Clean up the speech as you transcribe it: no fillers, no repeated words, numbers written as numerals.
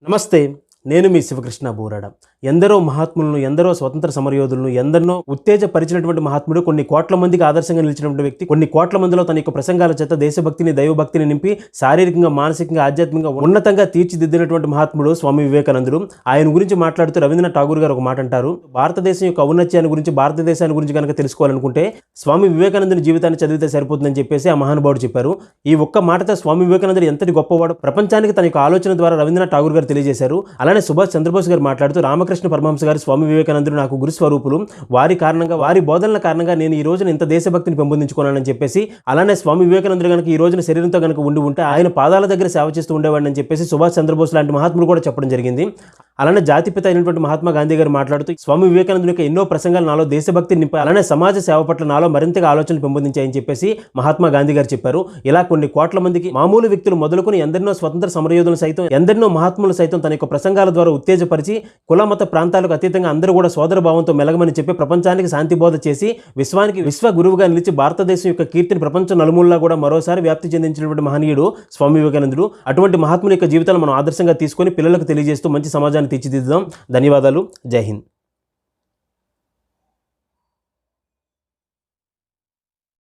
నమస్తే. నేను మీ శివకృష్ణ బూరాడ. ఎందరో మహాత్ములను, ఎందరో స్వతంత్ర సమరయోధులను, ఎందరినో ఉత్తేజపరిచినటువంటి మహాత్ముడు, కొన్ని కోట్ల మందికి ఆదర్శంగా నిలిచినటువంటి వ్యక్తి, కొన్ని కోట్ల మందిలో తన యొక్క ప్రసంగాల చేత దేశభక్తిని, దైవభక్తిని నింపి శారీరకంగా, మానసికంగా, ఆధ్యాత్మికంగా ఉన్నతంగా తీర్చిదిద్దినటువంటి మహాత్ముడు స్వామి వివేకానందుడు. ఆయన గురించి మాట్లాడుతూ రవీంద్రనాథ్ ఠాగూర్ గారు ఒక మాట అంటారు, భారతదేశం యొక్క ఔన్నత్యాన్ని గురించి, భారతదేశాన్ని గురించి కనుక తెలుసుకోవాలనుకుంటే స్వామి వివేకానందుని జీవితాన్ని చదివితే సరిపోతుందని చెప్పేసి ఆ మహానుభావుడు చెప్పారు. ఈ ఒక్క మాటతో స్వామి వివేకానందుడు ఎంతటి గొప్పవాడు ప్రపంచానికి తన యొక్క ఆలోచన ద్వారా రవీంద్రనాథ్ ఠాగూర్ గారు తెలియజేశారు. అలానే సుభాష్ చంద్రబోస్ గారు మాట్లాడుతూ, రామకృష్ణ పరమహంస గారు స్వామి వివేకానందుడు నాకు గురు స్వరూపులు, వారి కారణంగా, వారి బోధనల కారణంగా నేను ఈ రోజున ఇంత దేశభక్తిని పెంపొందించుకున్నానని చెప్పేసి, అలానే స్వామి వివేకానందుడు కనుక ఈ రోజున శరీరంతో కనుక ఉంటే ఆయన పాదాల దగ్గర సేవ చేస్తూ ఉండేవాడిని అని చెప్పేసి సుభాష్ చంద్రబోస్ లాంటి మహాత్ములు కూడా చెప్పడం జరిగింది. అలానే జాతిపిత అయినటువంటి మహాత్మా గాంధీ గారు మాట్లాడుతూ, స్వామి వివేకానందుని యొక్క ఎన్నో ప్రసంగాలు నాలో దేశభక్తిని నింపాయి, అలానే సమాజ సేవ పట్ల నాలో మరింతగా ఆలోచనలు పెంపొందించాయని చెప్పేసి మహాత్మా గాంధీ గారు చెప్పారు. ఇలా కొన్ని కోట్ల మందికి, మామూలు వ్యక్తులు మొదలుకొని ఎందరినో స్వతంత్ర సమరయోధులు సైతం, ఎందరినో మహాత్ములు సైతం తన యొక్క ప్రసంగాల ద్వారా ఉత్తేజపరిచి, కుల మత ప్రాంతాలకు అతీతంగా అందరూ కూడా సోదర భావంతో మెలగమని చెప్పి ప్రపంచానికి శాంతి బోధ చేసి, విశ్వానికి విశ్వ గురువుగా నిలిచి భారతదేశం యొక్క కీర్తిని ప్రపంచం నలుమూలలా కూడా మరోసారి వ్యాప్తి చెందించినటువంటి మహనీయుడు స్వామి వివేకానందుడు. అటువంటి మహాత్ముని యొక్క జీవితాలను మనం ఆదర్శంగా తీసుకొని పిల్లలకు తెలియజేస్తూ మంచి సమాజాన్ని తీర్చిదిద్దాం. ధన్యవాదాలు. జై హింద్.